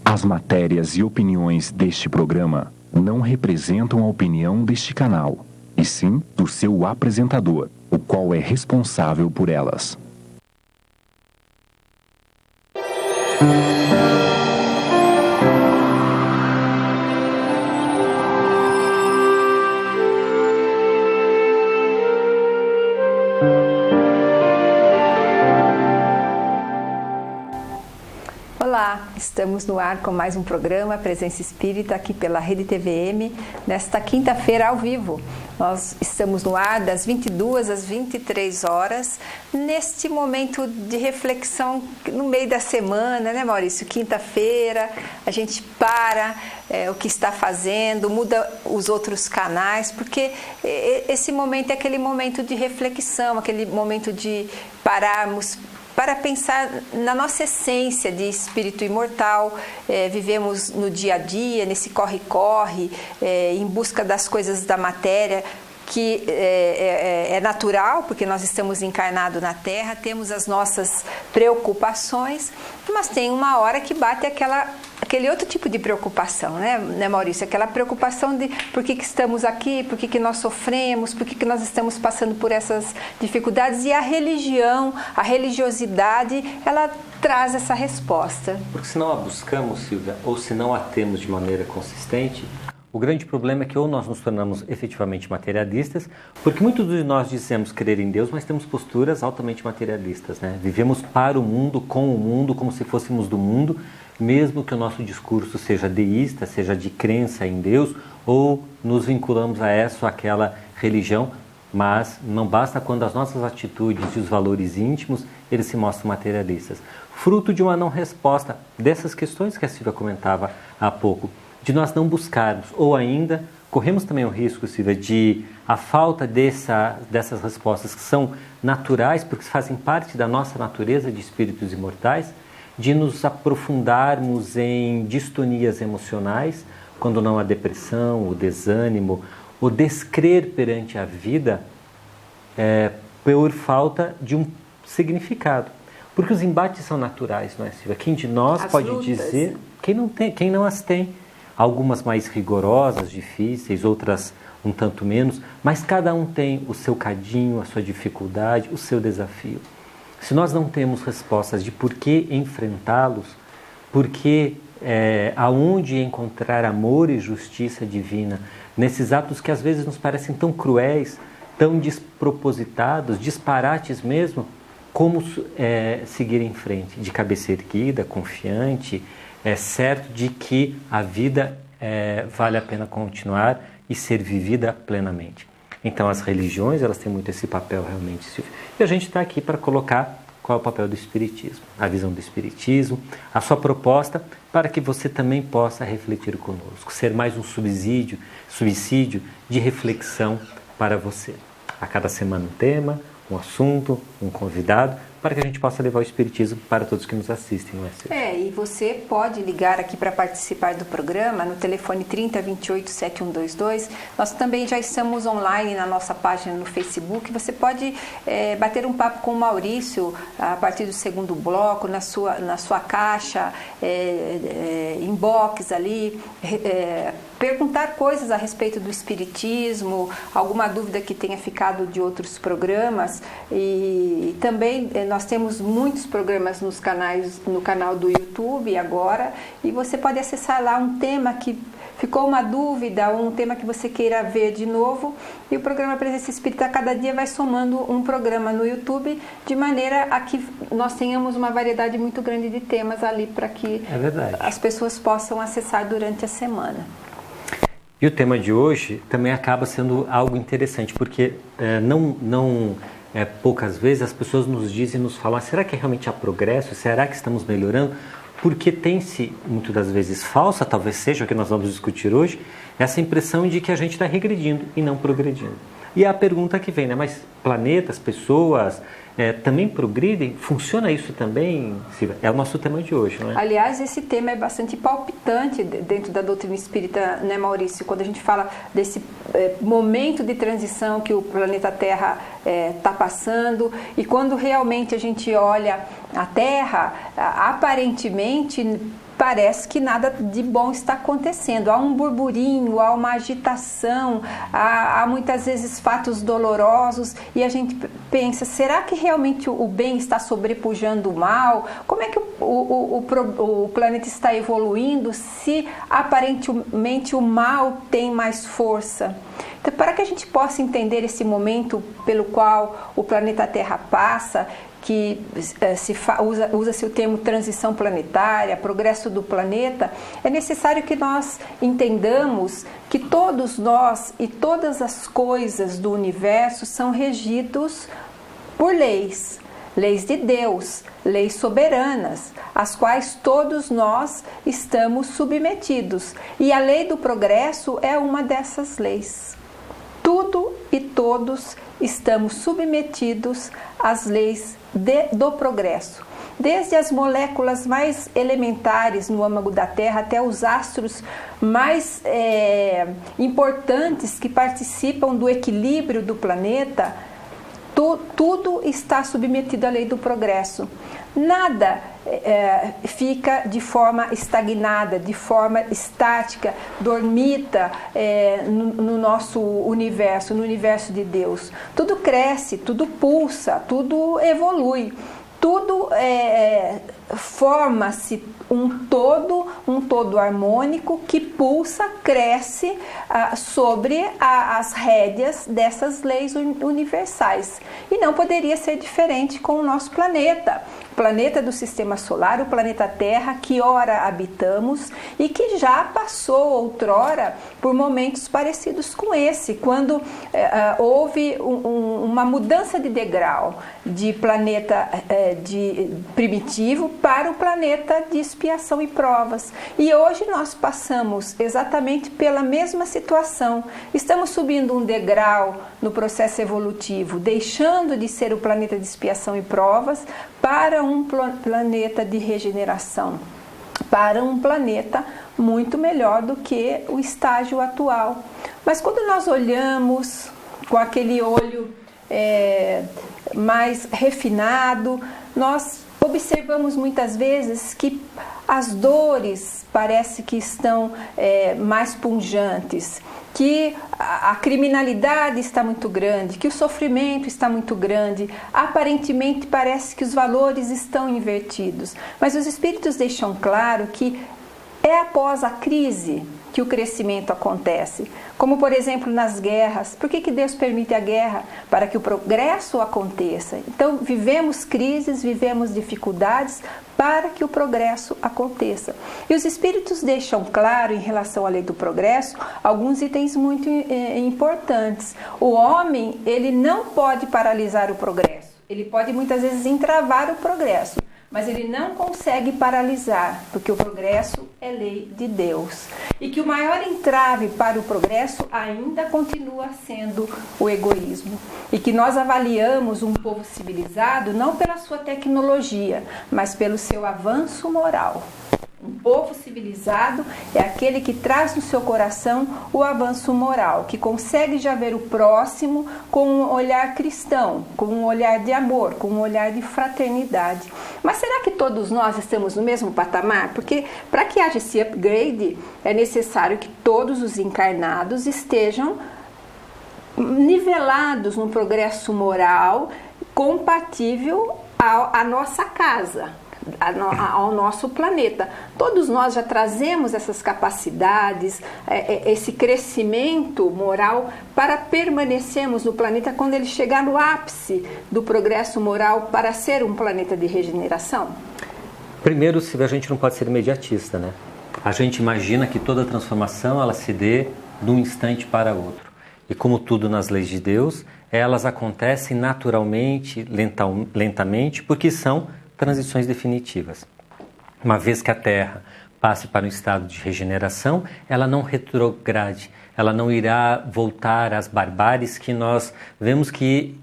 As matérias e opiniões deste programa não representam a opinião deste canal, e sim do seu apresentador, o qual é responsável por elas. Olá, estamos no ar com mais um programa Presença Espírita aqui pela Rede TVM, nesta quinta-feira ao vivo. Nós estamos no ar das 22 às 23 horas, neste momento de reflexão no meio da semana, né, Maurício? Quinta-feira, a gente para o que está fazendo, muda os outros canais, porque esse momento é aquele momento de reflexão, aquele momento de pararmos para pensar na nossa essência de espírito imortal. Vivemos no dia a dia, nesse corre-corre, em busca das coisas da matéria, que é natural, porque nós estamos encarnados na Terra, temos as nossas preocupações, mas tem uma hora que bate aquele outro tipo de preocupação, né, Maurício? Aquela preocupação de por que estamos aqui, por que nós sofremos, por que nós estamos passando por essas dificuldades, e a religião, a religiosidade, ela traz essa resposta. Porque se não a buscamos, Silvia, ou se não a temos de maneira consistente, o grande problema é que ou nós nos tornamos efetivamente materialistas, porque muitos de nós dizemos crer em Deus, mas temos posturas altamente materialistas, né? Vivemos para o mundo, com o mundo, como se fôssemos do mundo, mesmo que o nosso discurso seja deísta, seja de crença em Deus, ou nos vinculamos a essa ou aquela religião, mas não basta quando as nossas atitudes e os valores íntimos, eles se mostram materialistas. Fruto de uma não resposta dessas questões que a Silvia comentava há pouco, de nós não buscarmos, ou ainda corremos também o risco, Silvia, de a falta dessas respostas que são naturais, porque fazem parte da nossa natureza de espíritos imortais, de nos aprofundarmos em distonias emocionais, quando não a depressão, o desânimo, o descrer perante a vida, por falta de um significado. Porque os embates são naturais, não é, Silvia? Quem de nós pode dizer, quem não as tem? Algumas mais rigorosas, difíceis, outras um tanto menos, mas cada um tem o seu cadinho, a sua dificuldade, o seu desafio. Se nós não temos respostas de por que enfrentá-los, aonde encontrar amor e justiça divina nesses atos que às vezes nos parecem tão cruéis, tão despropositados, disparates mesmo, como seguir em frente, de cabeça erguida, confiante, certo de que a vida vale a pena continuar e ser vivida plenamente. Então as religiões, elas têm muito esse papel realmente, Silvia. E a gente está aqui para colocar qual é o papel do Espiritismo, a visão do Espiritismo, a sua proposta, para que você também possa refletir conosco, ser mais um subsídio de reflexão para você. A cada semana um tema, um assunto, um convidado, para que a gente possa levar o Espiritismo para todos que nos assistem, não é, Silvia? E você pode ligar aqui para participar do programa no telefone 3028-7122. Nós também já estamos online na nossa página no Facebook. Você pode bater um papo com o Maurício a partir do segundo bloco, na sua caixa, inbox ali, perguntar coisas a respeito do Espiritismo, alguma dúvida que tenha ficado de outros programas. E também nós temos muitos programas no canal do YouTube agora, e você pode acessar lá um tema que ficou uma dúvida, ou um tema que você queira ver de novo, e o programa Presença Espírita cada dia vai somando um programa no YouTube, de maneira a que nós tenhamos uma variedade muito grande de temas ali para que as pessoas possam acessar durante a semana. E o tema de hoje também acaba sendo algo interessante, porque poucas vezes as pessoas nos dizem, nos falam, será que realmente há progresso? Será que estamos melhorando? Porque tem-se, muitas das vezes falsa, talvez seja o que nós vamos discutir hoje, essa impressão de que a gente está regredindo e não progredindo. E a pergunta que vem, mas planetas, pessoas, também progridem? Funciona isso também, Silvia? É o nosso tema de hoje, não é? Aliás, esse tema é bastante palpitante dentro da doutrina espírita, né, Maurício? Quando a gente fala desse momento de transição que o planeta Terra está passando, e quando realmente a gente olha a Terra, aparentemente parece que nada de bom está acontecendo. Há um burburinho, há uma agitação, há muitas vezes fatos dolorosos e a gente pensa, será que realmente o bem está sobrepujando o mal? Como é que o planeta está evoluindo se aparentemente o mal tem mais força? Então, para que a gente possa entender esse momento pelo qual o planeta Terra passa, que usa-se o termo transição planetária, progresso do planeta, é necessário que nós entendamos que todos nós e todas as coisas do universo são regidos por leis de Deus, leis soberanas, às quais todos nós estamos submetidos. E a lei do progresso é uma dessas leis. Tudo e todos estamos submetidos às leis do progresso. Desde as moléculas mais elementares no âmago da Terra até os astros mais importantes que participam do equilíbrio do planeta, tudo está submetido à lei do progresso. Nada fica de forma estagnada, de forma estática, dormita no nosso universo, no universo de Deus. Tudo cresce, tudo pulsa, tudo evolui, tudo forma-se um todo harmônico que pulsa, cresce sobre as rédeas dessas leis universais. E não poderia ser diferente com o nosso planeta. O planeta do Sistema Solar, o planeta Terra, que ora habitamos e que já passou outrora por momentos parecidos com esse, quando houve uma mudança de degrau de planeta primitivo para o planeta de expiação e provas. E hoje nós passamos exatamente pela mesma situação. Estamos subindo um degrau no processo evolutivo, deixando de ser o planeta de expiação e provas para um planeta de regeneração, para um planeta muito melhor do que o estágio atual. Mas quando nós olhamos com aquele olho mais refinado, nós observamos muitas vezes que as dores parece que estão mais punjantes, que a criminalidade está muito grande, que o sofrimento está muito grande, aparentemente parece que os valores estão invertidos. Mas os espíritos deixam claro que é após a crise que o crescimento acontece, como por exemplo nas guerras. Por que Deus permite a guerra? Para que o progresso aconteça. Então vivemos crises, vivemos dificuldades para que o progresso aconteça. E os espíritos deixam claro em relação à lei do progresso alguns itens muito importantes. O homem, ele não pode paralisar o progresso. Ele pode muitas vezes entravar o progresso, mas ele não consegue paralisar, porque o progresso é lei de Deus. E que o maior entrave para o progresso ainda continua sendo o egoísmo. E que nós avaliamos um povo civilizado não pela sua tecnologia, mas pelo seu avanço moral. Um povo civilizado é aquele que traz no seu coração o avanço moral, que consegue já ver o próximo com um olhar cristão, com um olhar de amor, com um olhar de fraternidade. Mas será que todos nós estamos no mesmo patamar? Porque para que haja esse upgrade, é necessário que todos os encarnados estejam nivelados no progresso moral compatível à nossa casa, ao nosso planeta. Todos nós já trazemos essas capacidades, esse crescimento moral para permanecermos no planeta quando ele chegar no ápice do progresso moral para ser um planeta de regeneração? Primeiro, a gente não pode ser imediatista, né? A gente imagina que toda transformação ela se dê de um instante para outro. E como tudo nas leis de Deus, elas acontecem naturalmente, lentamente, porque são transições definitivas. Uma vez que a Terra passe para um estado de regeneração, ela não retrograde, ela não irá voltar às barbáries que nós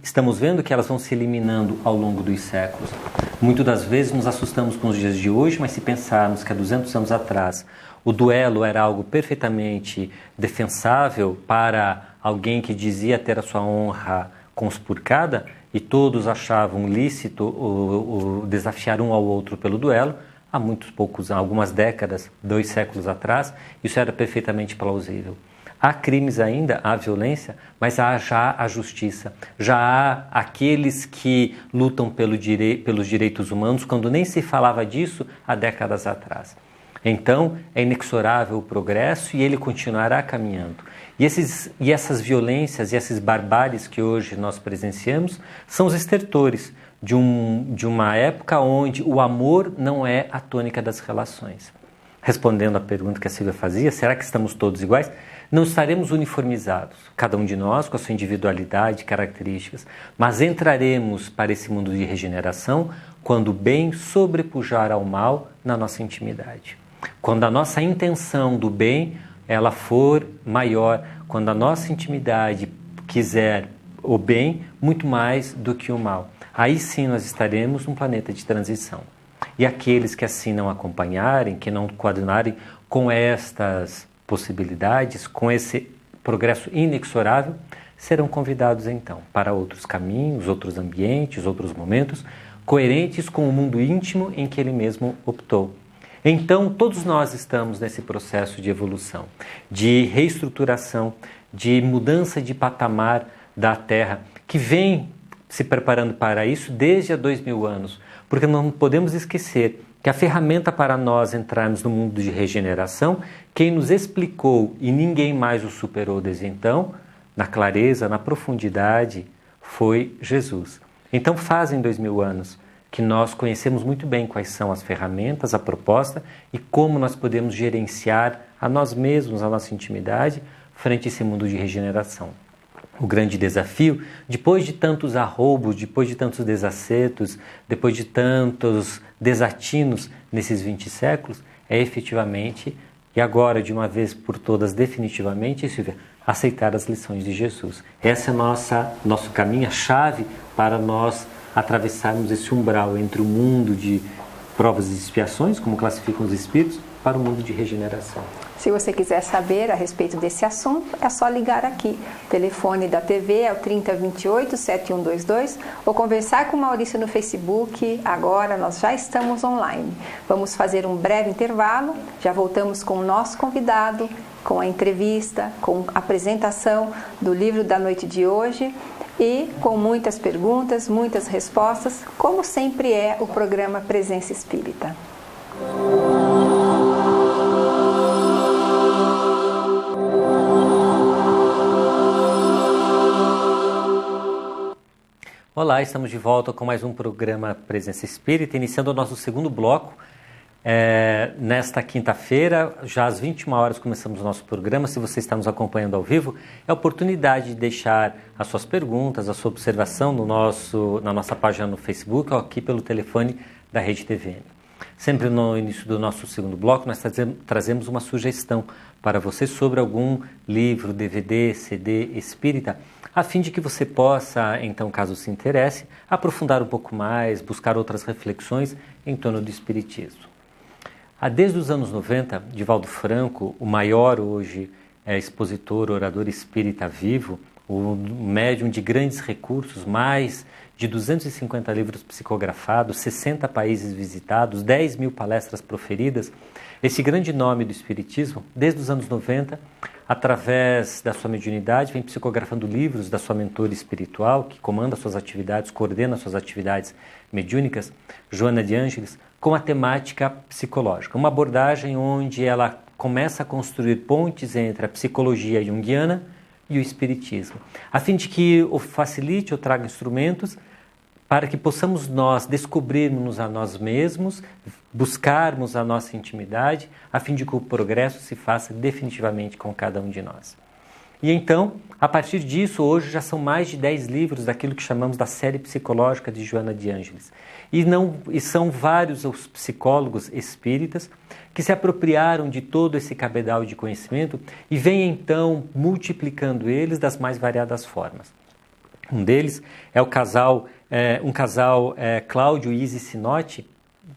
estamos vendo que elas vão se eliminando ao longo dos séculos. Muitas das vezes nos assustamos com os dias de hoje, mas se pensarmos que há 200 anos atrás o duelo era algo perfeitamente defensável para alguém que dizia ter a sua honra conspurcada, e todos achavam lícito o desafiar um ao outro pelo duelo, há algumas décadas, 2 séculos atrás, isso era perfeitamente plausível. Há crimes ainda, há violência, mas há já a justiça. Já há aqueles que lutam pelos direitos humanos, quando nem se falava disso há décadas atrás. Então, é inexorável o progresso e ele continuará caminhando. E essas violências e essas barbáries que hoje nós presenciamos são os estertores de uma época onde o amor não é a tônica das relações. Respondendo à pergunta que a Silvia fazia, será que estamos todos iguais? Não estaremos uniformizados, cada um de nós com a sua individualidade, características, mas entraremos para esse mundo de regeneração quando o bem sobrepujar ao mal na nossa intimidade. Quando a nossa intenção do bem ela for maior, quando a nossa intimidade quiser o bem muito mais do que o mal, aí sim nós estaremos num planeta de transição. E aqueles que assim não acompanharem, que não coadunarem com estas possibilidades, com esse progresso inexorável, serão convidados então para outros caminhos, outros ambientes, outros momentos, coerentes com o mundo íntimo em que ele mesmo optou. Então, todos nós estamos nesse processo de evolução, de reestruturação, de mudança de patamar da Terra, que vem se preparando para isso desde há 2000 anos, porque não podemos esquecer que a ferramenta para nós entrarmos no mundo de regeneração, quem nos explicou e ninguém mais o superou desde então, na clareza, na profundidade, foi Jesus. Então fazem 2000 anos que nós conhecemos muito bem quais são as ferramentas, a proposta e como nós podemos gerenciar a nós mesmos, a nossa intimidade, frente a esse mundo de regeneração. O grande desafio, depois de tantos arroubos, depois de tantos desacertos, depois de tantos desatinos nesses 20 séculos, é efetivamente, e agora de uma vez por todas definitivamente, Silvia, aceitar as lições de Jesus. Essa é nosso caminho, a chave para nós atravessarmos esse umbral entre o mundo de provas e expiações, como classificam os espíritos, para o mundo de regeneração. Se você quiser saber a respeito desse assunto, é só ligar aqui. O telefone da TV é o 3028-7122 ou conversar com o Maurício no Facebook. Agora nós já estamos online. Vamos fazer um breve intervalo, já voltamos com o nosso convidado, com a entrevista, com a apresentação do livro da noite de hoje e com muitas perguntas, muitas respostas, como sempre é o programa Presença Espírita. Olá, estamos de volta com mais um programa Presença Espírita, iniciando o nosso segundo bloco. Nesta quinta-feira, já às 21 horas, começamos o nosso programa. Se você está nos acompanhando ao vivo, é a oportunidade de deixar as suas perguntas, a sua observação na nossa página no Facebook ou aqui pelo telefone da Rede TVM. Sempre no início do nosso segundo bloco, nós trazemos uma sugestão para você sobre algum livro, DVD, CD espírita, a fim de que você possa, então, caso se interesse, aprofundar um pouco mais, buscar outras reflexões em torno do espiritismo. Desde os anos 90, Divaldo Franco, o maior hoje expositor, orador espírita vivo, o médium de grandes recursos, mais de 250 livros psicografados, 60 países visitados, 10 mil palestras proferidas, esse grande nome do espiritismo, desde os anos 90, através da sua mediunidade, vem psicografando livros da sua mentora espiritual, que comanda suas atividades, coordena suas atividades mediúnicas, Joana de Ângeles, com a temática psicológica. Uma abordagem onde ela começa a construir pontes entre a psicologia junguiana e o espiritismo, a fim de que o facilite ou traga instrumentos para que possamos nós descobrirmos a nós mesmos, buscarmos a nossa intimidade, a fim de que o progresso se faça definitivamente com cada um de nós. E então, a partir disso, hoje já são mais de 10 livros daquilo que chamamos da série psicológica de Joana de Ângeles. E são vários os psicólogos espíritas que se apropriaram de todo esse cabedal de conhecimento e vêm então multiplicando eles das mais variadas formas. Um deles é um casal Cláudio e Isis Sinotti,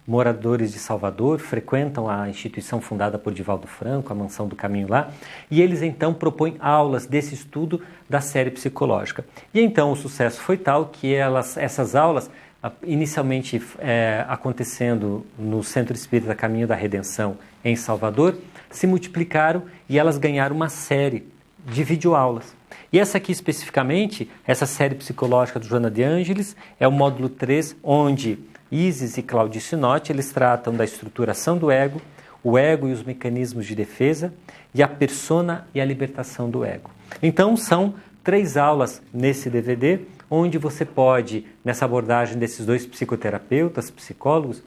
moradores de Salvador, frequentam a instituição fundada por Divaldo Franco, a Mansão do Caminho lá, e eles então propõem aulas desse estudo da série psicológica. E então o sucesso foi tal que essas aulas, inicialmente acontecendo no Centro Espírita Caminho da Redenção em Salvador, se multiplicaram e elas ganharam uma série de videoaulas. E essa aqui especificamente, essa série psicológica do Joana de Ângeles, é o módulo 3, onde Isis e Claudice Sinotti, eles tratam da estruturação do ego, o ego e os mecanismos de defesa, e a persona e a libertação do ego. Então são 3 aulas nesse DVD, onde você pode, nessa abordagem desses 2 psicoterapeutas, psicólogos,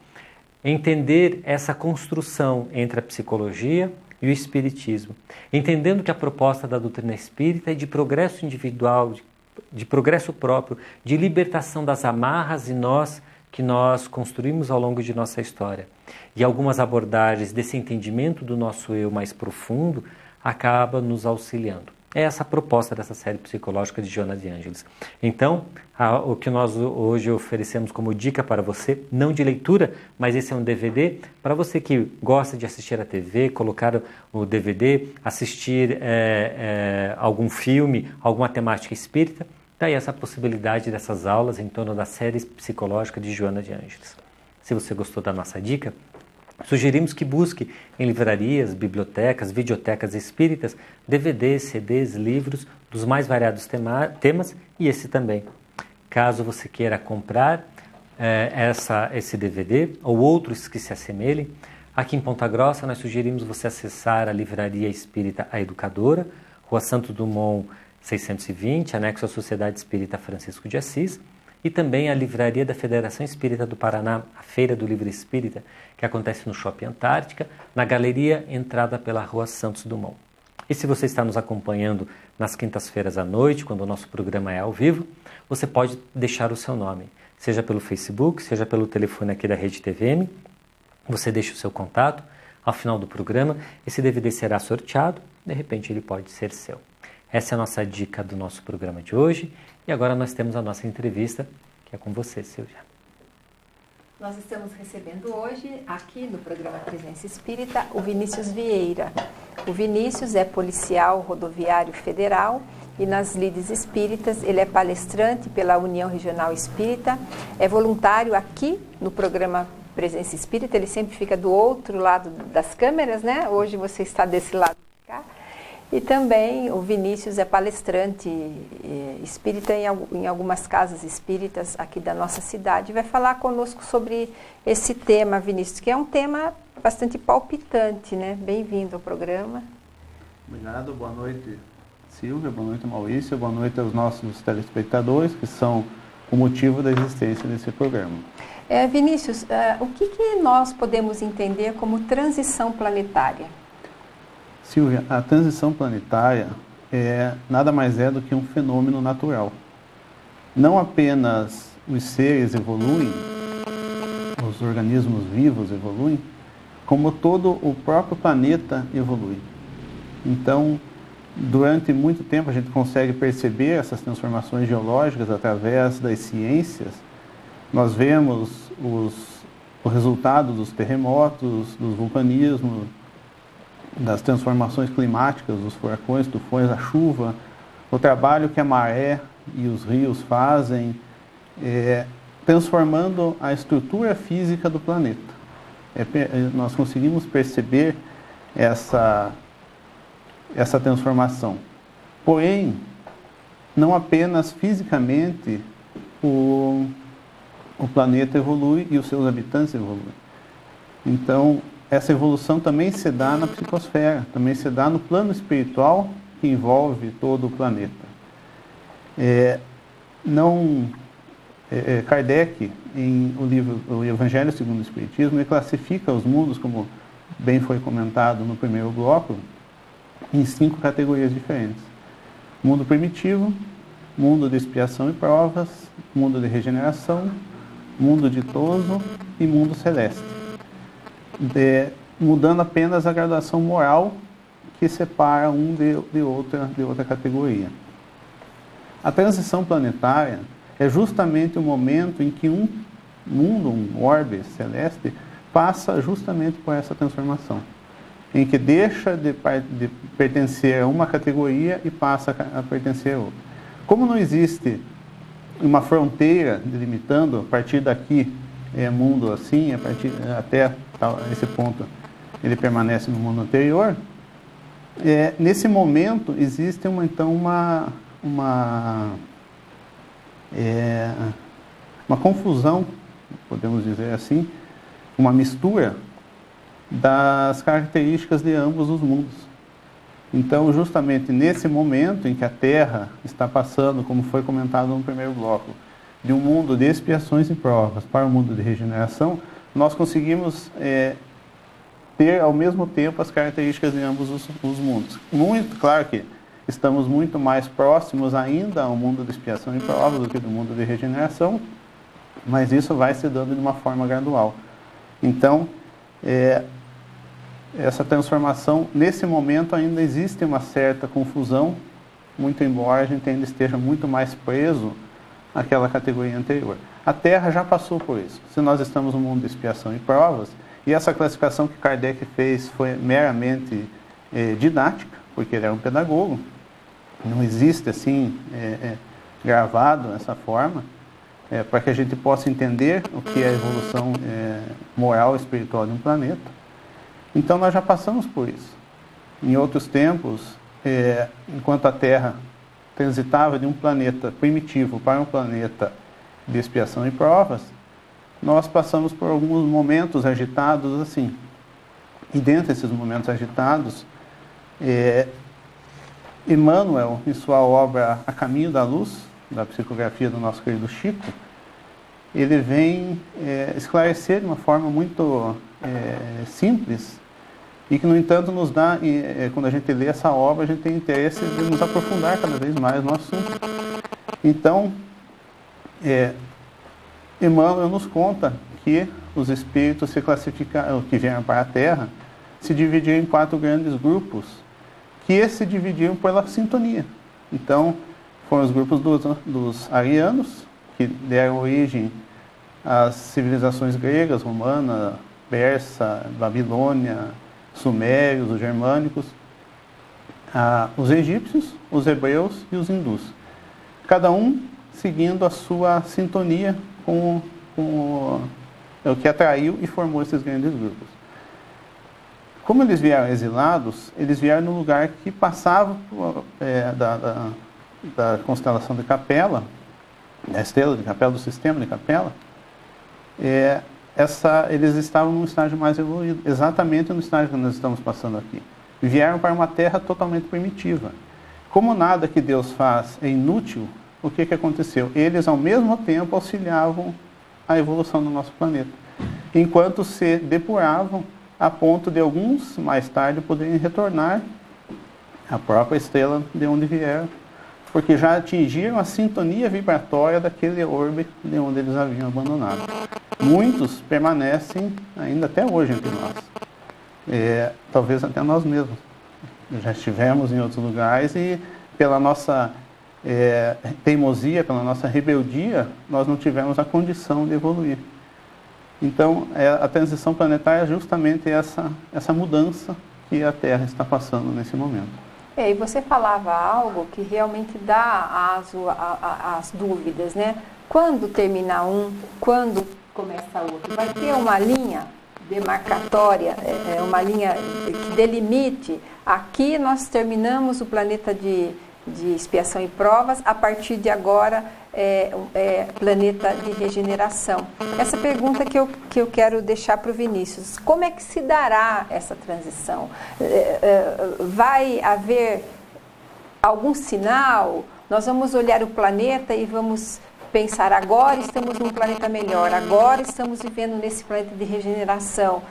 entender essa construção entre a psicologia e o espiritismo, entendendo que a proposta da doutrina espírita é de progresso individual, de progresso próprio, de libertação das amarras e nós que nós construímos ao longo de nossa história. E algumas abordagens desse entendimento do nosso eu mais profundo acabam nos auxiliando. É essa a proposta dessa série psicológica de Joana de Ângeles. Então, o que nós hoje oferecemos como dica para você, não de leitura, mas esse é um DVD, para você que gosta de assistir a TV, colocar o DVD, assistir algum filme, alguma temática espírita, daí essa possibilidade dessas aulas em torno da série psicológica de Joana de Ângeles. Se você gostou da nossa dica, sugerimos que busque em livrarias, bibliotecas, videotecas espíritas, DVDs, CDs, livros dos mais variados temas e esse também. Caso você queira comprar esse DVD ou outros que se assemelhem, aqui em Ponta Grossa nós sugerimos você acessar a Livraria Espírita A Educadora, Rua Santo Dumont 620, anexo à Sociedade Espírita Francisco de Assis, e também a Livraria da Federação Espírita do Paraná, a Feira do Livro Espírita, que acontece no Shopping Antártica, na galeria entrada pela Rua Santos Dumont. E se você está nos acompanhando nas quintas-feiras à noite, quando o nosso programa é ao vivo, você pode deixar o seu nome, seja pelo Facebook, seja pelo telefone aqui da Rede TVM, você deixa o seu contato, ao final do programa esse DVD será sorteado, de repente ele pode ser seu. Essa é a nossa dica do nosso programa de hoje. E agora nós temos a nossa entrevista, que é com você, Silvia. Nós estamos recebendo hoje, aqui no programa Presença Espírita, o Vinícius Vieira. O Vinícius é policial rodoviário federal e nas lides espíritas ele é palestrante pela União Regional Espírita, é voluntário aqui no programa Presença Espírita, ele sempre fica do outro lado das câmeras, né? Hoje você está desse lado de cá. E também o Vinícius é palestrante espírita em algumas casas espíritas aqui da nossa cidade. Vai falar conosco sobre esse tema, Vinícius, que é um tema bastante palpitante, né? Bem-vindo ao programa. Obrigado, boa noite, Silvia, boa noite, Maurício, boa noite aos nossos telespectadores, que são o motivo da existência desse programa. Vinícius, o que nós podemos entender como transição planetária? Silvia, a transição planetária nada mais é do que um fenômeno natural. Não apenas os seres evoluem, os organismos vivos evoluem, como todo o próprio planeta evolui. Então, durante muito tempo a gente consegue perceber essas transformações geológicas através das ciências. Nós vemos o resultado dos terremotos, dos vulcanismos, das transformações climáticas, dos furacões, tufões, a chuva, o trabalho que a maré e os rios fazem, transformando a estrutura física do planeta. Nós conseguimos perceber essa transformação. Porém, não apenas fisicamente o planeta evolui e os seus habitantes evoluem. Então, essa evolução também se dá na psicosfera, também se dá no plano espiritual que envolve todo o planeta. Kardec, em o livro O Evangelho segundo o Espiritismo, ele classifica os mundos, como bem foi comentado no primeiro bloco, em 5 categorias diferentes. Mundo primitivo, mundo de expiação e provas, mundo de regeneração, mundo ditoso e mundo celeste. Mudando apenas a graduação moral que separa um de outra categoria. A transição planetária é justamente o momento em que um mundo, um orbe celeste, passa justamente por essa transformação, em que deixa de pertencer a uma categoria e passa a pertencer a outra. Como não existe uma fronteira delimitando, a partir daqui é mundo assim, até esse ponto ele permanece no mundo anterior, nesse momento existe uma confusão, podemos dizer assim, uma mistura das características de ambos os mundos. Então, justamente nesse momento em que a Terra está passando, como foi comentado no primeiro bloco, de um mundo de expiações e provas para um mundo de regeneração, nós conseguimos ter ao mesmo tempo as características de ambos os mundos. Muito claro que estamos muito mais próximos ainda ao mundo de expiação e provas do que do mundo de regeneração, mas isso vai se dando de uma forma gradual. Então, essa transformação, nesse momento ainda existe uma certa confusão, muito embora a gente ainda esteja muito mais preso àquela categoria anterior. A Terra já passou por isso. Se nós estamos no mundo de expiação e provas, e essa classificação que Kardec fez foi meramente didática, porque ele era um pedagogo, não existe assim gravado dessa forma, para que a gente possa entender o que é a evolução moral e espiritual de um planeta. Então nós já passamos por isso. Em outros tempos, enquanto a Terra transitava de um planeta primitivo para um planeta de expiação e provas, nós passamos por alguns momentos agitados assim. E dentro desses momentos agitados, Emmanuel, em sua obra A Caminho da Luz, da psicografia do nosso querido Chico, ele vem esclarecer de uma forma muito simples e que, no entanto, nos dá, quando a gente lê essa obra, a gente tem interesse de nos aprofundar cada vez mais no assunto. Então, Emmanuel nos conta que os espíritos se classificaram, que vieram para a Terra, se dividiram em 4 grandes grupos, que se dividiram pela sintonia. Então, foram os grupos dos arianos, que deram origem às civilizações gregas, romana, persa, babilônia, sumérios, os germânicos, os egípcios, os hebreus e os hindus. Cada um seguindo a sua sintonia com o que atraiu e formou esses grandes grupos. Como eles vieram exilados, eles vieram no lugar que passava da constelação de Capela, da estrela de Capela, do sistema de Capela. Eles estavam num estágio mais evoluído, exatamente no estágio que nós estamos passando aqui. Vieram para uma terra totalmente primitiva. Como nada que Deus faz é inútil, o que aconteceu? Eles, ao mesmo tempo, auxiliavam a evolução do nosso planeta, enquanto se depuravam a ponto de alguns, mais tarde, poderem retornar à própria estrela de onde vieram, porque já atingiram a sintonia vibratória daquele orbe de onde eles haviam abandonado. Muitos permanecem ainda até hoje entre nós, talvez até nós mesmos. Já estivemos em outros lugares e, pela nossa teimosia, pela nossa rebeldia, nós não tivemos a condição de evoluir. Então, a transição planetária é justamente essa mudança que a Terra está passando nesse momento. E você falava algo que realmente dá as dúvidas, né? Quando termina um, quando começa outro? Vai ter uma linha demarcatória, uma linha que delimite. Aqui nós terminamos o planeta de expiação e provas, a partir de agora planeta de regeneração. Essa pergunta que eu quero deixar para o Vinícius: como é que se dará essa transição? Vai haver algum sinal? Nós vamos olhar o planeta e vamos pensar: agora estamos num planeta melhor, agora estamos vivendo nesse planeta de regeneração.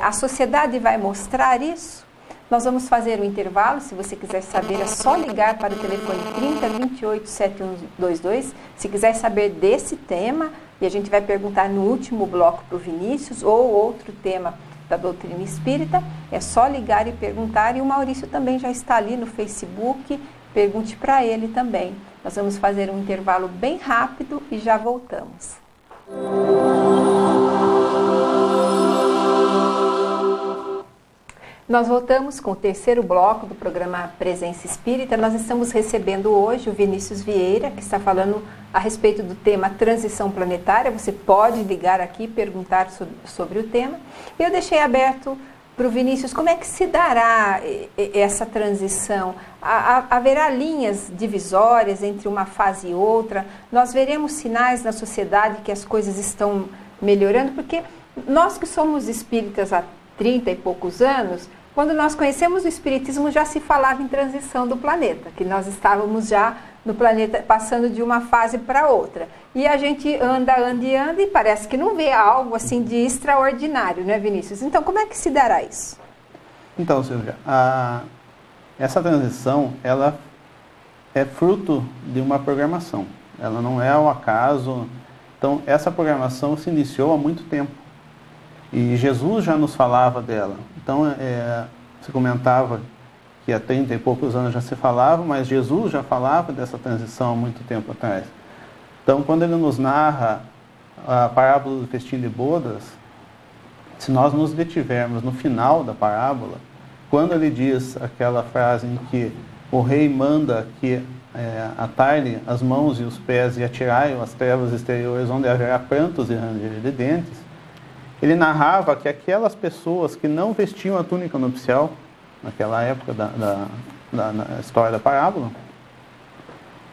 A sociedade vai mostrar isso? Nós vamos fazer um intervalo. Se você quiser saber, é só ligar para o telefone 30 28 7122. Se quiser saber desse tema, e a gente vai perguntar no último bloco para o Vinícius, ou outro tema da doutrina espírita, é só ligar e perguntar. E o Maurício também já está ali no Facebook, pergunte para ele também. Nós vamos fazer um intervalo bem rápido e já voltamos. Nós voltamos com o terceiro bloco do programa Presença Espírita. Nós estamos recebendo hoje o Vinícius Vieira, que está falando a respeito do tema transição planetária. Você pode ligar aqui e perguntar sobre o tema. Eu deixei aberto para o Vinícius, como é que se dará essa transição? Haverá linhas divisórias entre uma fase e outra? Nós veremos sinais na sociedade que as coisas estão melhorando? Porque nós que somos espíritas há 30 e poucos anos, quando nós conhecemos o Espiritismo já se falava em transição do planeta, que nós estávamos já no planeta passando de uma fase para outra. E a gente anda e parece que não vê algo assim de extraordinário, né, Vinícius? Então, como é que se dará isso? Então, Silvia, essa transição, ela é fruto de uma programação. Ela não é ao acaso. Então, essa programação se iniciou há muito tempo. E Jesus já nos falava dela. Então, você comentava que há 30 e poucos anos já se falava, mas Jesus já falava dessa transição há muito tempo atrás. Então, quando ele nos narra a parábola do festim de bodas, se nós nos detivermos no final da parábola, quando ele diz aquela frase em que o rei manda que atai-lhe as mãos e os pés e atirai-o às trevas exteriores, onde haverá prantos e ranger de dentes, ele narrava que aquelas pessoas que não vestiam a túnica nupcial, naquela época na história da parábola,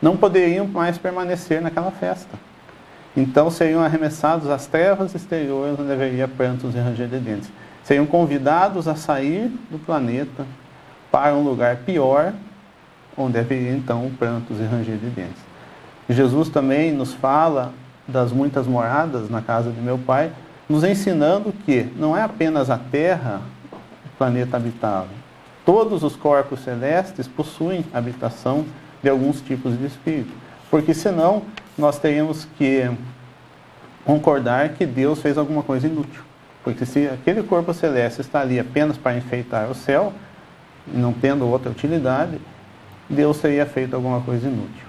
não poderiam mais permanecer naquela festa. Então seriam arremessados às trevas exteriores, onde haveria prantos e ranger de dentes. Seriam convidados a sair do planeta para um lugar pior, onde haveria então prantos e ranger de dentes. Jesus também nos fala das muitas moradas na casa de meu Pai, nos ensinando que não é apenas a Terra o planeta habitável. Todos os corpos celestes possuem habitação de alguns tipos de espírito. Porque senão nós teríamos que concordar que Deus fez alguma coisa inútil. Porque se aquele corpo celeste está ali apenas para enfeitar o céu, não tendo outra utilidade, Deus teria feito alguma coisa inútil.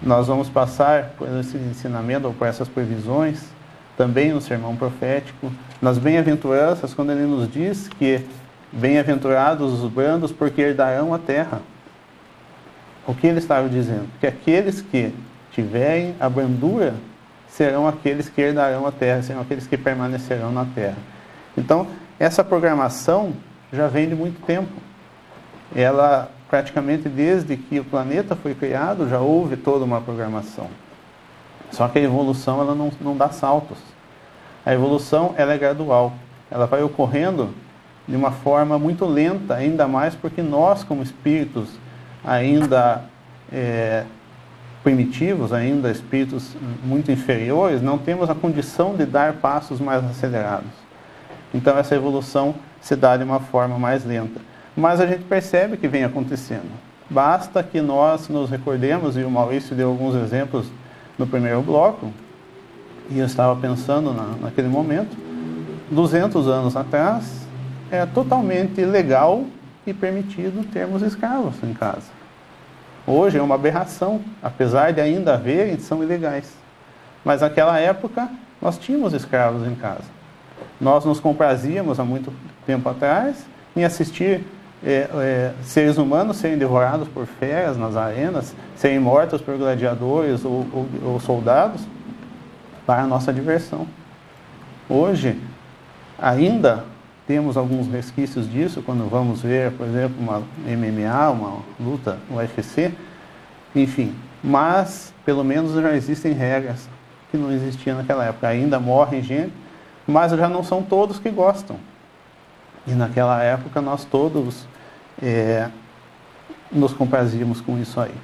Nós vamos passar por esse ensinamento ou por essas previsões, também no sermão profético, nas bem-aventuranças, quando ele nos diz que bem-aventurados os brandos, porque herdarão a terra. O que ele estava dizendo? Que aqueles que tiverem a brandura serão aqueles que herdarão a terra, serão aqueles que permanecerão na terra. Então, essa programação já vem de muito tempo. Ela, praticamente desde que o planeta foi criado, já houve toda uma programação. Só que a evolução ela não dá saltos. A evolução ela é gradual. Ela vai ocorrendo de uma forma muito lenta, ainda mais porque nós, como espíritos ainda primitivos, ainda espíritos muito inferiores, não temos a condição de dar passos mais acelerados. Então essa evolução se dá de uma forma mais lenta. Mas a gente percebe que vem acontecendo. Basta que nós nos recordemos, e o Maurício deu alguns exemplos no primeiro bloco, e eu estava pensando naquele momento, 200 anos atrás, é totalmente legal e permitido termos escravos em casa. Hoje é uma aberração, apesar de ainda haverem, são ilegais. Mas naquela época, nós tínhamos escravos em casa. Nós nos comprazíamos há muito tempo atrás em assistir seres humanos serem devorados por feras nas arenas, serem mortos por gladiadores ou soldados, para a nossa diversão. Hoje, ainda temos alguns resquícios disso, quando vamos ver, por exemplo, uma MMA, uma luta UFC, enfim. Mas, pelo menos, já existem regras que não existiam naquela época. Ainda morrem gente, mas já não são todos que gostam. E naquela época nós todos nos comprazíamos com isso aí.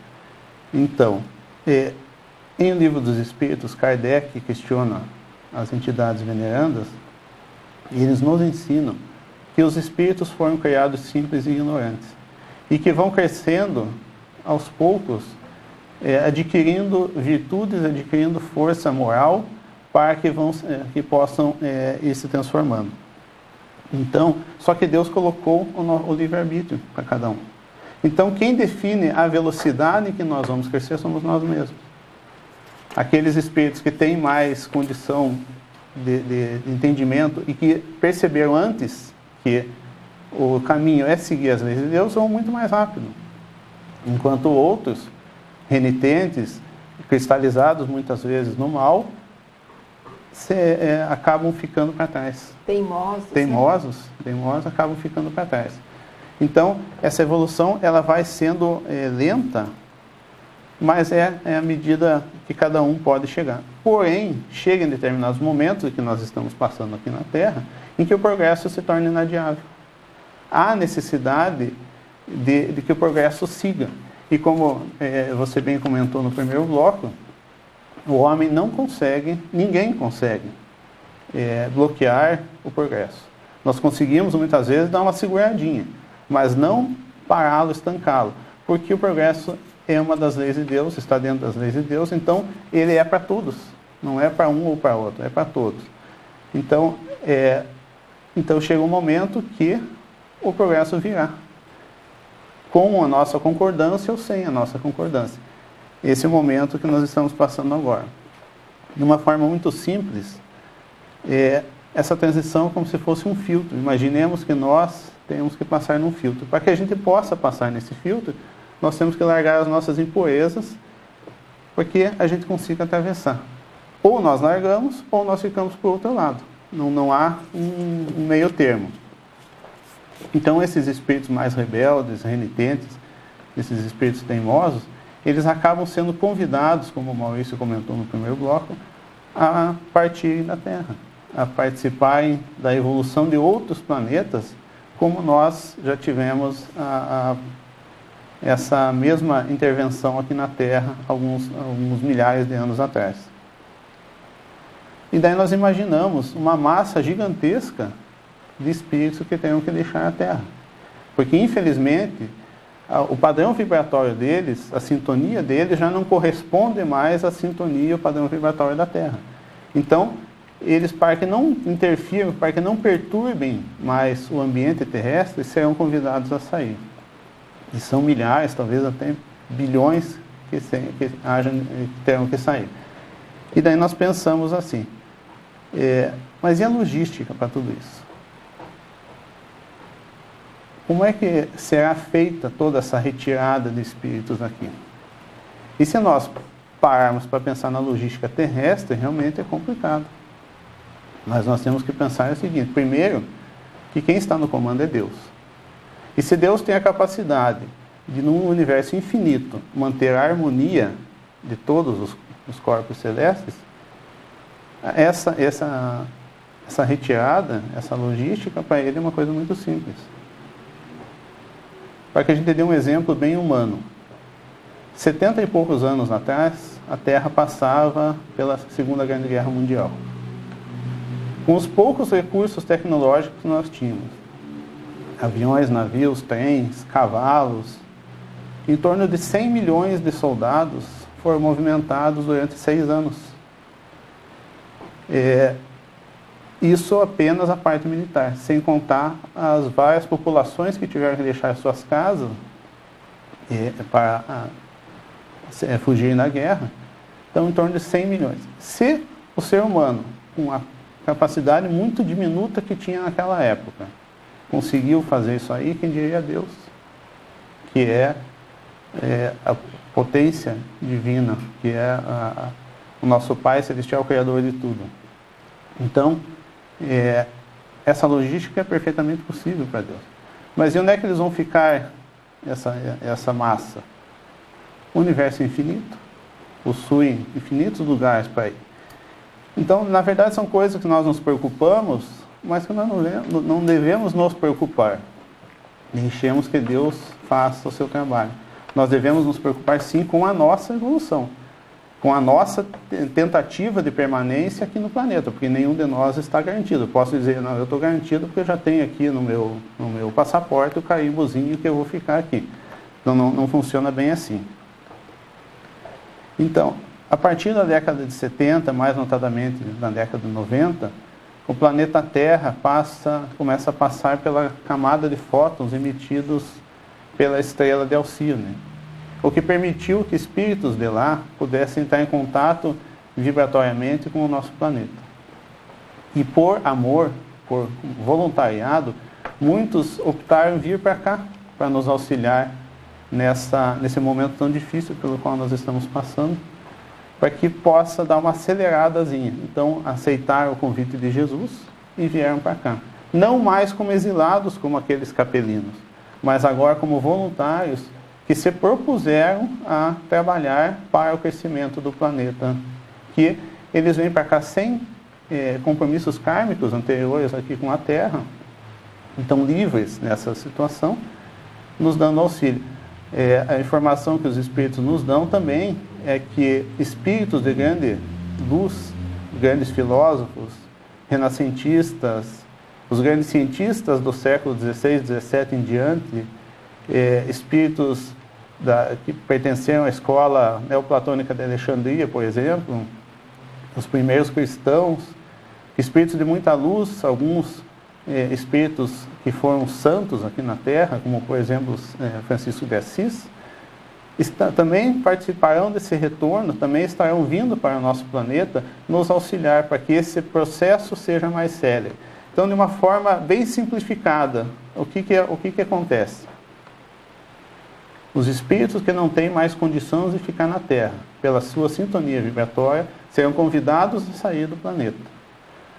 Então, em O Livro dos Espíritos, Kardec questiona as entidades venerandas, e eles nos ensinam que os espíritos foram criados simples e ignorantes, e que vão crescendo aos poucos, adquirindo virtudes, adquirindo força moral, para que possam ir se transformando. Então, só que Deus colocou o livre-arbítrio para cada um. Então, quem define a velocidade em que nós vamos crescer somos nós mesmos. Aqueles espíritos que têm mais condição de entendimento e que perceberam antes que o caminho é seguir as leis de Deus, vão muito mais rápido. Enquanto outros, renitentes, cristalizados muitas vezes no mal, acabam ficando para trás. Teimosos acabam ficando para trás. Então, essa evolução ela vai sendo lenta, mas é a medida que cada um pode chegar. Porém, chega em determinados momentos que nós estamos passando aqui na Terra, em que o progresso se torna inadiável. Há necessidade de que o progresso siga. E como você bem comentou no primeiro bloco, o homem não consegue, ninguém consegue bloquear o progresso. Nós conseguimos muitas vezes dar uma seguradinha, mas não pará-lo, estancá-lo, porque o progresso é uma das leis de Deus, está dentro das leis de Deus, então ele é para todos, não é para um ou para outro, é para todos. Então chega um momento que o progresso virá, com a nossa concordância ou sem a nossa concordância. Esse é o momento que nós estamos passando agora. De uma forma muito simples, essa transição é como se fosse um filtro. Imaginemos que nós temos que passar num filtro. Para que a gente possa passar nesse filtro, nós temos que largar as nossas impurezas, porque a gente consiga atravessar. Ou nós largamos, ou nós ficamos para o outro lado. Não há um meio termo. Então, esses espíritos mais rebeldes, renitentes, esses espíritos teimosos, eles acabam sendo convidados, como o Maurício comentou no primeiro bloco, a partirem da Terra, a participarem da evolução de outros planetas, como nós já tivemos essa mesma intervenção aqui na Terra alguns milhares de anos atrás. E daí nós imaginamos uma massa gigantesca de espíritos que tenham que deixar a Terra. Porque, infelizmente, o padrão vibratório deles, a sintonia deles, já não corresponde mais à sintonia, ao padrão vibratório da Terra. Então, eles, para que não interfiram, para que não perturbem mais o ambiente terrestre, serão convidados a sair. E são milhares, talvez até bilhões que terão que sair. E daí nós pensamos assim, mas e a logística para tudo isso? Como é que será feita toda essa retirada de espíritos aqui? E se nós pararmos para pensar na logística terrestre, realmente é complicado. Mas nós temos que pensar o seguinte: primeiro, que quem está no comando é Deus. E se Deus tem a capacidade de, num universo infinito, manter a harmonia de todos os corpos celestes, essa retirada, essa logística, para ele é uma coisa muito simples. Para que a gente dê um exemplo bem humano. 70 e poucos anos atrás, a Terra passava pela Segunda Grande Guerra Mundial. Com os poucos recursos tecnológicos que nós tínhamos, aviões, navios, trens, cavalos, em torno de 100 milhões de soldados foram movimentados durante 6 anos. Isso apenas a parte militar, sem contar as várias populações que tiveram que deixar suas casas para fugirem da guerra. Então, em torno de 100 milhões. Se o ser humano, com a capacidade muito diminuta que tinha naquela época, conseguiu fazer isso aí, quem diria Deus? Que é a potência divina, que é o nosso Pai Celestial, Criador de tudo. Então, essa logística é perfeitamente possível para Deus. Mas e onde é que eles vão ficar, essa massa? O universo infinito possui infinitos lugares para ir. Então, na verdade, são coisas que nós nos preocupamos, mas que nós não devemos nos preocupar. Deixemos que Deus faça o seu trabalho. Nós devemos nos preocupar, sim, com a nossa evolução, com a nossa tentativa de permanência aqui no planeta, porque nenhum de nós está garantido. Eu posso dizer, não, eu estou garantido porque eu já tenho aqui no meu passaporte o carimbozinho que eu vou ficar aqui. Então, não funciona bem assim. Então, a partir da década de 70, mais notadamente na década de 90, o planeta Terra começa a passar pela camada de fótons emitidos pela estrela de Alcíone, o que permitiu que espíritos de lá pudessem entrar em contato vibratoriamente com o nosso planeta. E por amor, por voluntariado, muitos optaram vir para cá, para nos auxiliar nesse momento tão difícil pelo qual nós estamos passando, para que possa dar uma aceleradazinha. Então, aceitaram o convite de Jesus e vieram para cá. Não mais como exilados, como aqueles capelinos, mas agora como voluntários que se propuseram a trabalhar para o crescimento do planeta. Que eles vêm para cá sem compromissos kármicos anteriores aqui com a Terra, então livres nessa situação, nos dando auxílio. A informação que os espíritos nos dão também é que espíritos de grande luz, grandes filósofos, renascentistas, os grandes cientistas do século XVI, XVII em diante, espíritos que pertenceram à escola neoplatônica de Alexandria, por exemplo, os primeiros cristãos, espíritos de muita luz, alguns espíritos que foram santos aqui na Terra, como por exemplo Francisco de Assis, também participarão desse retorno, também estarão vindo para o nosso planeta nos auxiliar para que esse processo seja mais célere. Então, de uma forma bem simplificada, o que acontece? Os espíritos que não têm mais condições de ficar na Terra, pela sua sintonia vibratória, serão convidados a sair do planeta.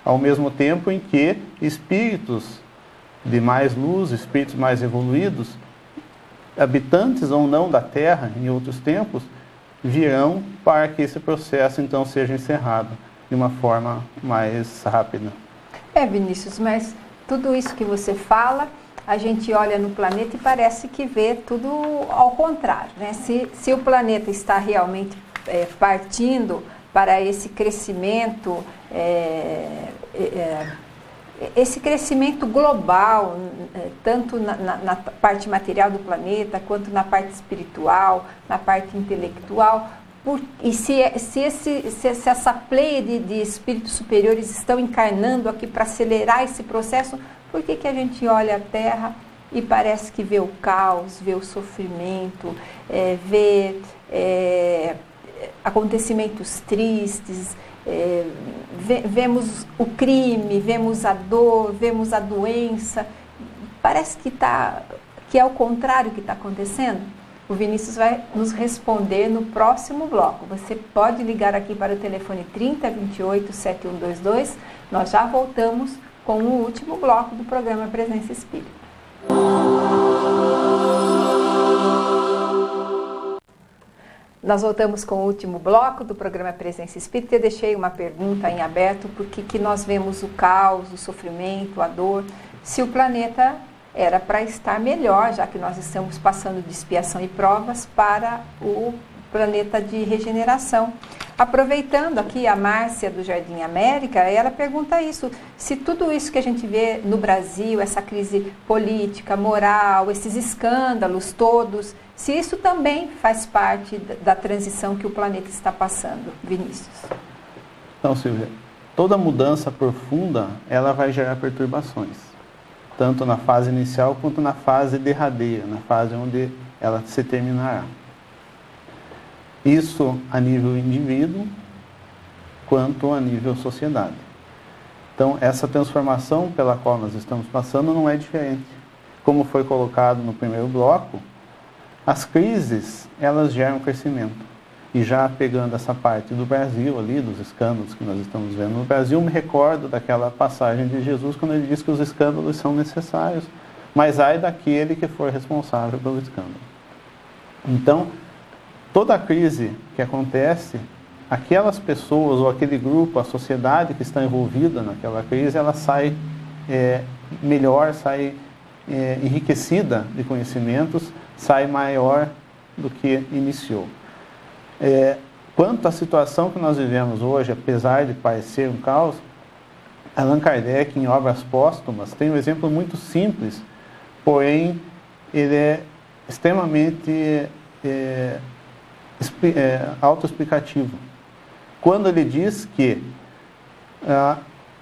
Ao mesmo tempo em que espíritos de mais luz, espíritos mais evoluídos, habitantes ou não da Terra em outros tempos, virão para que esse processo então seja encerrado de uma forma mais rápida. Vinícius, mas tudo isso que você fala, a gente olha no planeta e parece que vê tudo ao contrário, né? Se o planeta está realmente partindo para esse crescimento, esse crescimento global, tanto na parte material do planeta, quanto na parte espiritual, na parte intelectual, e se essa pleiade de espíritos superiores estão encarnando aqui para acelerar esse processo, por que a gente olha a Terra e parece que vê o caos, vê o sofrimento, vê acontecimentos tristes, vemos o crime, vemos a dor, vemos a doença? Parece que é o contrário que está acontecendo. O Vinícius vai nos responder no próximo bloco. Você pode ligar aqui para o telefone 3028-7122. Nós já voltamos com o último bloco do programa Presença Espírita. Nós voltamos com o último bloco do programa Presença Espírita. Eu deixei uma pergunta em aberto, por que nós vemos o caos, o sofrimento, a dor, se o planeta era para estar melhor, já que nós estamos passando de expiação e provas para o planeta de regeneração. Aproveitando aqui a Márcia do Jardim América, ela pergunta isso, se tudo isso que a gente vê no Brasil, essa crise política, moral, esses escândalos todos, se isso também faz parte da transição que o planeta está passando, Vinícius. Então, Silvia, toda mudança profunda, ela vai gerar perturbações, tanto na fase inicial quanto na fase derradeira, na fase onde ela se terminará. Isso a nível indivíduo, quanto a nível sociedade. Então, essa transformação pela qual nós estamos passando não é diferente. Como foi colocado no primeiro bloco, as crises, elas geram crescimento. E já pegando essa parte do Brasil ali, dos escândalos que nós estamos vendo no Brasil, me recordo daquela passagem de Jesus quando ele diz que os escândalos são necessários, mas ai daquele que for responsável pelo escândalo. Então, toda a crise que acontece, aquelas pessoas ou aquele grupo, a sociedade que está envolvida naquela crise, ela sai melhor, sai enriquecida de conhecimentos, sai maior do que iniciou. Quanto à situação que nós vivemos hoje, apesar de parecer um caos, Allan Kardec, em Obras Póstumas, tem um exemplo muito simples, porém ele é extremamente autoexplicativo. Quando ele diz que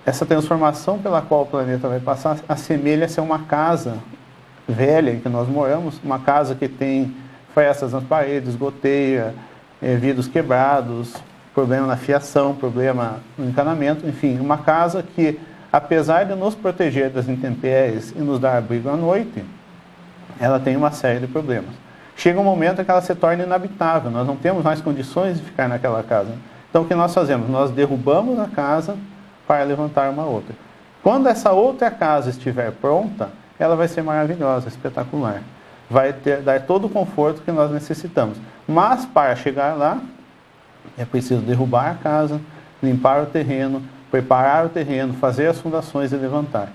essa transformação pela qual o planeta vai passar assemelha-se a uma casa velha em que nós moramos, uma casa que tem frestas nas paredes, goteira, vidros quebrados, problema na fiação, problema no encanamento, enfim, uma casa que apesar de nos proteger das intempéries e nos dar abrigo à noite, ela tem uma série de problemas. Chega um momento em que ela se torna inabitável, nós não temos mais condições de ficar naquela casa. Então o que nós fazemos? Nós derrubamos a casa para levantar uma outra. Quando essa outra casa estiver pronta, ela vai ser maravilhosa, espetacular. Vai dar todo o conforto que nós necessitamos. Mas para chegar lá, é preciso derrubar a casa, limpar o terreno, preparar o terreno, fazer as fundações e levantar.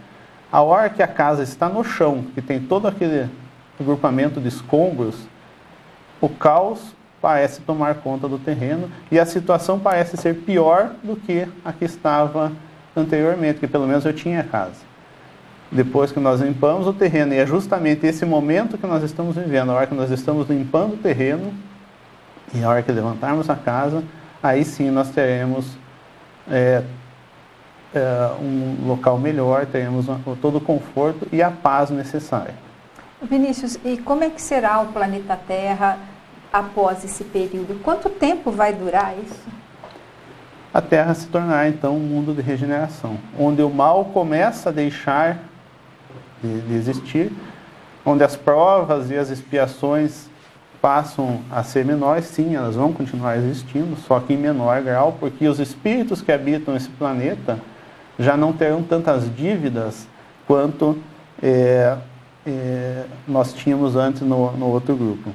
A hora que a casa está no chão, que tem todo aquele agrupamento de escombros, o caos parece tomar conta do terreno e a situação parece ser pior do que a que estava anteriormente, que pelo menos eu tinha casa. Depois que nós limpamos o terreno, e é justamente esse momento que nós estamos vivendo, a hora que nós estamos limpando o terreno, e a hora que levantarmos a casa, aí sim nós teremos um local melhor, teremos todo o conforto e a paz necessária. Vinícius, e como é que será o planeta Terra após esse período? Quanto tempo vai durar isso? A Terra se tornará então um mundo de regeneração, onde o mal começa a deixar de existir, onde as provas e as expiações passam a ser menores. Sim, elas vão continuar existindo, só que em menor grau, porque os espíritos que habitam esse planeta já não terão tantas dívidas quanto nós tínhamos antes no outro grupo.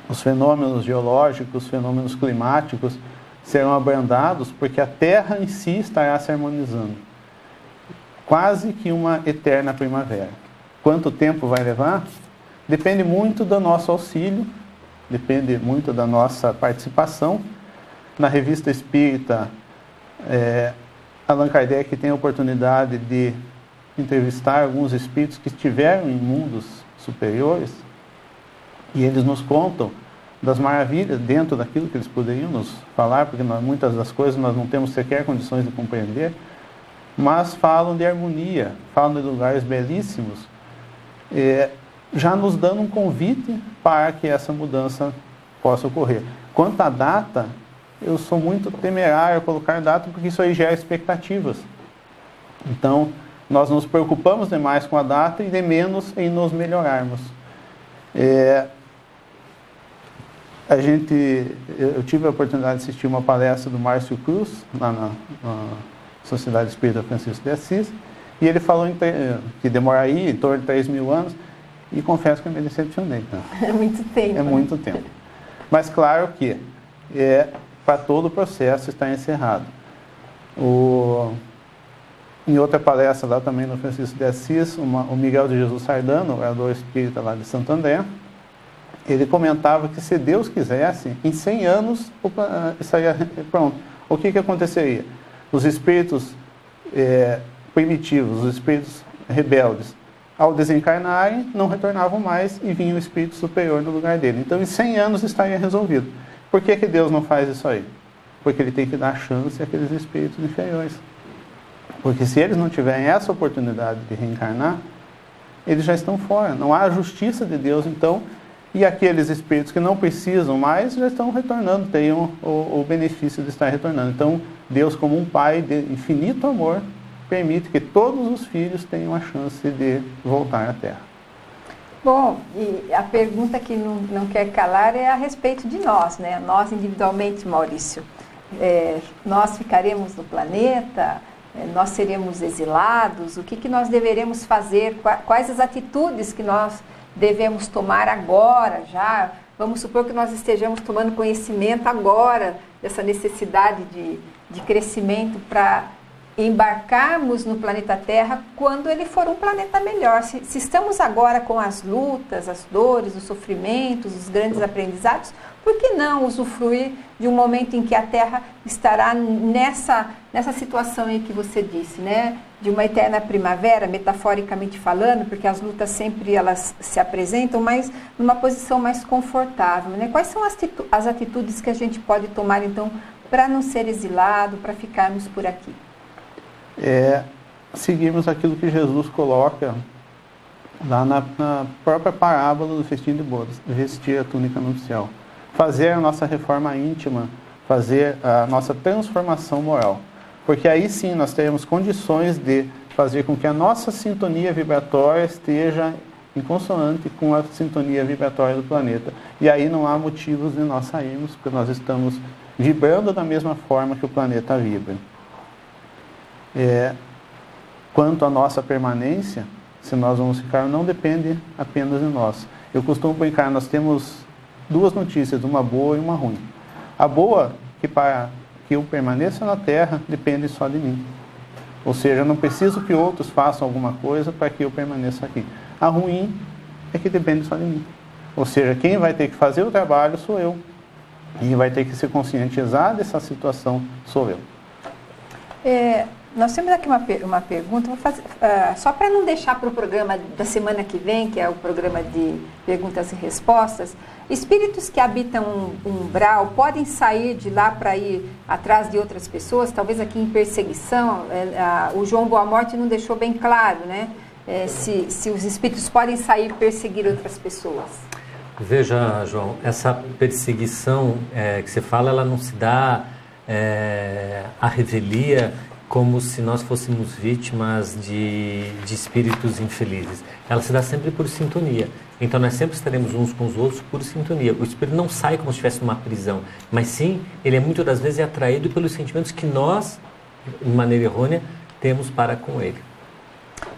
Os fenômenos geológicos, os fenômenos climáticos serão abrandados porque a Terra em si estará se harmonizando. Quase que uma eterna primavera. Quanto tempo vai levar? Depende muito do nosso auxílio, depende muito da nossa participação. Na Revista Espírita, Allan Kardec tem a oportunidade de entrevistar alguns espíritos que estiveram em mundos superiores e eles nos contam das maravilhas dentro daquilo que eles poderiam nos falar, porque muitas das coisas nós não temos sequer condições de compreender, mas falam de harmonia, falam de lugares belíssimos, já nos dando um convite para que essa mudança possa ocorrer. Quanto à data, eu sou muito temerário a colocar data, porque isso aí gera expectativas. Então, nós nos preocupamos demais com a data e de menos em nos melhorarmos. Eu tive a oportunidade de assistir uma palestra do Márcio Cruz, lá na Sociedade Espírita Francisco de Assis, e ele falou que demoraria em torno de 3.000 anos, e confesso que eu me decepcionei. Tá? É muito tempo. É muito tempo. Mas claro que para todo o processo está encerrado. Em outra palestra lá também no Francisco de Assis, o Miguel de Jesus Sardano, o orador espírita lá de Santo André, ele comentava que se Deus quisesse, em 100 anos estaria pronto. O que aconteceria? Os espíritos primitivos, os espíritos rebeldes, ao desencarnarem, não retornavam mais e vinha o espírito superior no lugar dele. Então, em 100 anos estaria resolvido. Por que Deus não faz isso aí? Porque ele tem que dar chance àqueles espíritos inferiores. Porque se eles não tiverem essa oportunidade de reencarnar, eles já estão fora. Não há justiça de Deus, então, e aqueles espíritos que não precisam mais já estão retornando, têm o benefício de estar retornando. Então, Deus, como um Pai de infinito amor, permite que todos os filhos tenham a chance de voltar à Terra. Bom, e a pergunta que não quer calar é a respeito de nós, né? Nós individualmente, Maurício. Nós ficaremos no planeta? Nós seremos exilados? O que nós deveremos fazer? Quais as atitudes que nós devemos tomar agora já? Vamos supor que nós estejamos tomando conhecimento agora dessa necessidade de crescimento para embarcarmos no planeta Terra quando ele for um planeta melhor. Se estamos agora com as lutas, as dores, os sofrimentos, os grandes aprendizados, por que não usufruir de um momento em que a Terra estará nessa situação aí que você disse, né? De uma eterna primavera, metaforicamente falando, porque as lutas sempre elas se apresentam, mas numa posição mais confortável, né? Quais são as atitudes que a gente pode tomar, então, para não ser exilado, para ficarmos por aqui? Seguirmos aquilo que Jesus coloca lá na própria parábola do festim de bodas, vestir a túnica nupcial, fazer a nossa reforma íntima, fazer a nossa transformação moral. porque aí sim nós teremos condições de fazer com que a nossa sintonia vibratória esteja em consonante com a sintonia vibratória do planeta. E aí não há motivos de nós sairmos, porque nós estamos vibrando da mesma forma que o planeta vibra. Quanto à nossa permanência, se nós vamos ficar, não depende apenas de nós. Eu costumo brincar, nós temos duas notícias, uma boa e uma ruim. A boa, que para que eu permaneça na Terra, depende só de mim. Ou seja, eu não preciso que outros façam alguma coisa para que eu permaneça aqui. A ruim é que depende só de mim. Ou seja, quem vai ter que fazer o trabalho sou eu. E vai ter que se conscientizar dessa situação sou eu. Nós temos aqui uma pergunta, vou fazer, só para não deixar para o programa da semana que vem, que é o programa de perguntas e respostas. Espíritos que habitam um umbral podem sair de lá para ir atrás de outras pessoas, talvez aqui em perseguição? O João Boa Morte não deixou bem claro, né? Se os espíritos podem sair perseguir outras pessoas. Veja, João, essa perseguição que você fala, ela não se dá à revelia como se nós fôssemos vítimas de espíritos infelizes. Ela se dá sempre por sintonia. Então nós sempre estaremos uns com os outros por sintonia. O espírito não sai como se estivesse numa prisão, mas sim, ele é muitas das vezes atraído pelos sentimentos que nós, de maneira errônea, temos para com ele.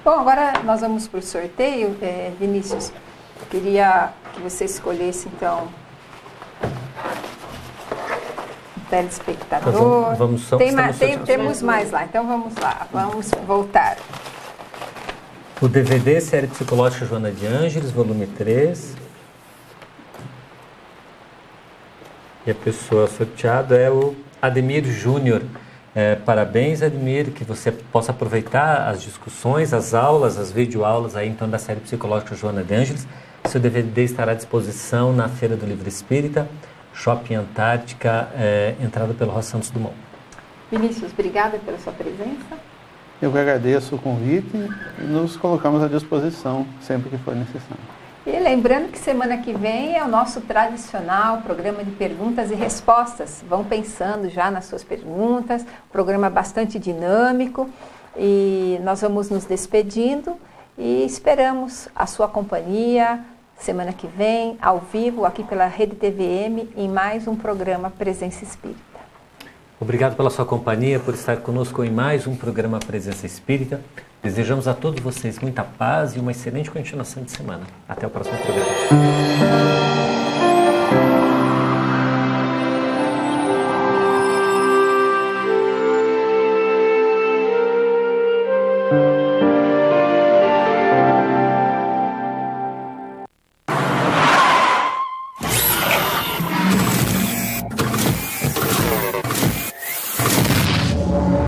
Bom, agora nós vamos para o sorteio, Vinícius. Eu queria que você escolhesse, então, o telespectador. Temos mais lá, então vamos lá, vamos voltar. O DVD Série Psicológica Joana de Ângeles, volume 3. E a pessoa sorteada é o Ademir Júnior. Parabéns, Ademir, que você possa aproveitar as discussões, as aulas, as videoaulas aí então da Série Psicológica Joana de Ângeles. Seu DVD estará à disposição na Feira do Livro Espírita, Shopping Antártica, entrada pelo Rua Santos Dumont. Vinícius, obrigada pela sua presença. Eu que agradeço o convite e nos colocamos à disposição sempre que for necessário. E lembrando que semana que vem é o nosso tradicional programa de perguntas e respostas. Vão pensando já nas suas perguntas, programa bastante dinâmico, e nós vamos nos despedindo e esperamos a sua companhia semana que vem, ao vivo, aqui pela Rede TVM, em mais um programa Presença Espírita. Obrigado pela sua companhia, por estar conosco em mais um programa Presença Espírita. Desejamos a todos vocês muita paz e uma excelente continuação de semana. Até o próximo programa.